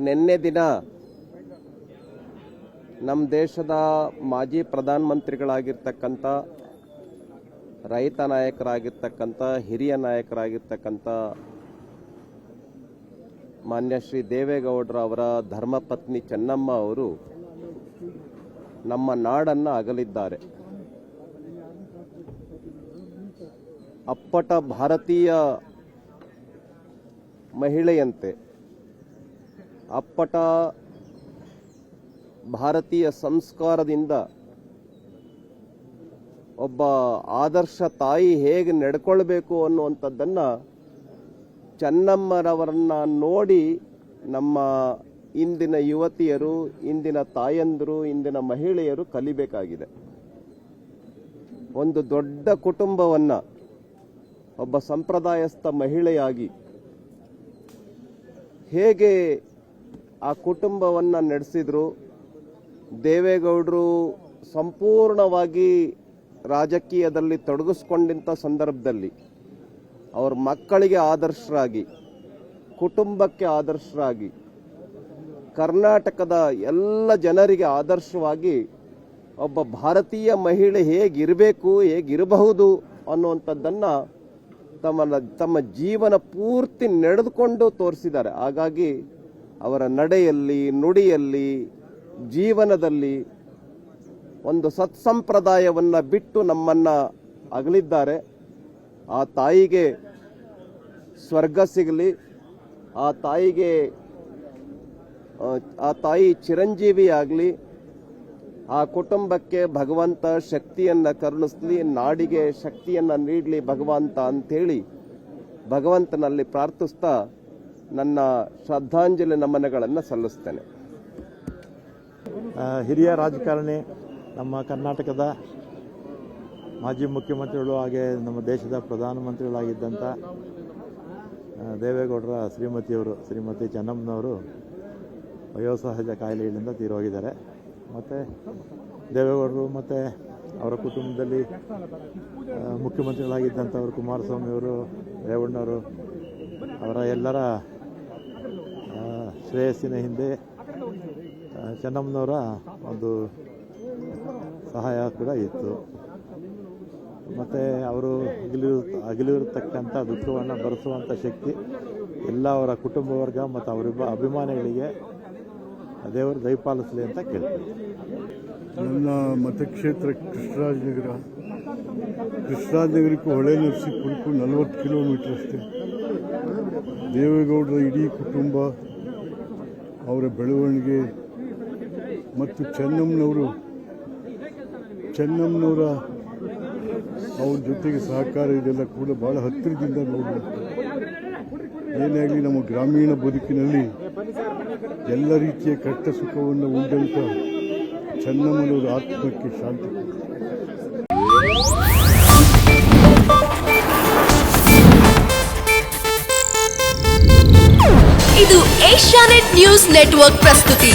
ನಿನ್ನೆ ದಿನ ನಮ್ಮ ದೇಶದ ಮಾಜಿ ಪ್ರಧಾನಮಂತ್ರಿಗಳಾಗಿರ್ತಕ್ಕಂಥ ರೈತ ನಾಯಕರಾಗಿರ್ತಕ್ಕಂಥ ಹಿರಿಯ ನಾಯಕರಾಗಿರ್ತಕ್ಕಂಥ ಮಾನ್ಯ ಶ್ರೀ ದೇವೇಗೌಡರ ಅವರ ಧರ್ಮಪತ್ನಿ ಚೆನ್ನಮ್ಮ ಅವರು ನಮ್ಮ ನಾಡನ್ನು ಅಗಲಿದ್ದಾರೆ. ಅಪ್ಪಟ ಭಾರತೀಯ ಮಹಿಳೆಯಂತೆ, ಅಪ್ಪಟ ಭಾರತೀಯ ಸಂಸ್ಕಾರದಿಂದ ಒಬ್ಬ ಆದರ್ಶ ತಾಯಿ ಹೇಗೆ ನಡ್ಕೊಳ್ಬೇಕು ಅನ್ನುವಂಥದ್ದನ್ನು ಚೆನ್ನಮ್ಮರವರನ್ನ ನೋಡಿ ನಮ್ಮ ಇಂದಿನ ಯುವತಿಯರು, ಇಂದಿನ ತಾಯಂದಿರು, ಇಂದಿನ ಮಹಿಳೆಯರು ಕಲಿಬೇಕಾಗಿದೆ. ಒಂದು ದೊಡ್ಡ ಕುಟುಂಬವನ್ನು ಒಬ್ಬ ಸಂಪ್ರದಾಯಸ್ಥ ಮಹಿಳೆಯಾಗಿ ಹೇಗೆ ಆ ಕುಟುಂಬವನ್ನು ನಡೆಸಿದ್ರು. ದೇವೇಗೌಡರು ಸಂಪೂರ್ಣವಾಗಿ ರಾಜಕೀಯದಲ್ಲಿ ತೊಡಗಿಸ್ಕೊಂಡಂಥ ಸಂದರ್ಭದಲ್ಲಿ ಅವ್ರ ಮಕ್ಕಳಿಗೆ ಆದರ್ಶರಾಗಿ, ಕುಟುಂಬಕ್ಕೆ ಆದರ್ಶರಾಗಿ, ಕರ್ನಾಟಕದ ಎಲ್ಲ ಜನರಿಗೆ ಆದರ್ಶವಾಗಿ ಒಬ್ಬ ಭಾರತೀಯ ಮಹಿಳೆ ಹೇಗಿರಬೇಕು, ಹೇಗಿರಬಹುದು ಅನ್ನುವಂಥದ್ದನ್ನು ತಮ್ಮ ಜೀವನ ಪೂರ್ತಿ ನಡೆದುಕೊಂಡು ತೋರಿಸಿದ್ದಾರೆ. ಹಾಗಾಗಿ ಅವರ ನಡೆಯಲ್ಲಿ, ನುಡಿಯಲ್ಲಿ, ಜೀವನದಲ್ಲಿ ಒಂದು ಸತ್ಸಂಪ್ರದಾಯವನ್ನು ಬಿಟ್ಟು ನಮ್ಮನ್ನು ಅಗಲಿದ್ದಾರೆ. ಆ ತಾಯಿಗೆ ಸ್ವರ್ಗ ಸಿಗಲಿ, ಆ ತಾಯಿ ಚಿರಂಜೀವಿಯಾಗಲಿ, ಆ ಕುಟುಂಬಕ್ಕೆ ಭಗವಂತ ಶಕ್ತಿಯನ್ನು ಕರುಣಿಸಲಿ, ನಾಡಿಗೆ ಶಕ್ತಿಯನ್ನು ನೀಡಲಿ ಭಗವಂತ ಅಂಥೇಳಿ ಭಗವಂತನಲ್ಲಿ ಪ್ರಾರ್ಥಿಸ್ತಾ ನನ್ನ ಶ್ರದ್ಧಾಂಜಲಿ ನಮನಗಳನ್ನು ಸಲ್ಲಿಸ್ತೇನೆ. ಹಿರಿಯ ರಾಜಕಾರಣಿ, ನಮ್ಮ ಕರ್ನಾಟಕದ ಮಾಜಿ ಮುಖ್ಯಮಂತ್ರಿಗಳು ಹಾಗೆ ನಮ್ಮ ದೇಶದ ಪ್ರಧಾನಮಂತ್ರಿಗಳಾಗಿದ್ದಂಥ ದೇವೇಗೌಡರ ಶ್ರೀಮತಿ ಚೆನ್ನಮ್ಮನವರು ವಯೋಸಹಜ ಕಾಯಿಲೆಗಳಿಂದ ತೀರೋಗಿದ್ದಾರೆ. ಮತ್ತು ದೇವೇಗೌಡರು ಮತ್ತು ಅವರ ಕುಟುಂಬದಲ್ಲಿ ಮುಖ್ಯಮಂತ್ರಿಗಳಾಗಿದ್ದಂಥವರು ಕುಮಾರಸ್ವಾಮಿಯವರು, ರೇವಣ್ಣವರು, ಅವರ ಎಲ್ಲರ ಶ್ರೇಯಸ್ಸಿನ ಹಿಂದೆ ಚೆನ್ನಮ್ಮನವರ ಒಂದು ಸಹಾಯ ಕೂಡ ಇತ್ತು. ಮತ್ತು ಅವರು ಅಗಲಿರತಕ್ಕಂಥ ದುಃಖವನ್ನು ಭರಿಸುವಂಥ ಶಕ್ತಿ ಎಲ್ಲ ಅವರ ಕುಟುಂಬ ವರ್ಗ ಮತ್ತು ಅವರಿಬ್ಬ ಅಭಿಮಾನಿಗಳಿಗೆ ದೇವರು ದಯಪಾಲಿಸಲಿ ಅಂತ ಕೇಳ್ತೀನಿ. ನನ್ನ ಮತಕ್ಷೇತ್ರ ಕೃಷ್ಣರಾಜನಗರಕ್ಕೂ ಹೊಳೆ ನರಸೀಪುರಕ್ಕೂ 40 ಕಿಲೋಮೀಟರ್ ಅಷ್ಟೇ. ದೇವೇಗೌಡರ ಇಡೀ ಕುಟುಂಬ, ಅವರ ಬೆಳವಣಿಗೆ ಮತ್ತು ಚೆನ್ನಮ್ಮನವರ ಅವ್ರ ಜೊತೆಗೆ ಸಹಕಾರ ಇದೆಲ್ಲ ಕೂಡ ಭಾಳ ಹತ್ತಿರದಿಂದ ನೋಡಬೇಕು. ಏನೇ ಆಗಲಿ ನಮ್ಮ ಗ್ರಾಮೀಣ ಬದುಕಿನಲ್ಲಿ ಎಲ್ಲ ರೀತಿಯ ಕಷ್ಟ ಸುಖವನ್ನು ಉಂಡಂಥ ಚೆನ್ನಮ್ಮನವರ ಆತ್ಮಕ್ಕೆ ಶಾಂತಿ. ಇದು ಏಷ್ಯಾನೆಟ್ ನ್ಯೂಸ್ ನೆಟ್ವರ್ಕ್ ಪ್ರಸ್ತುತಿ.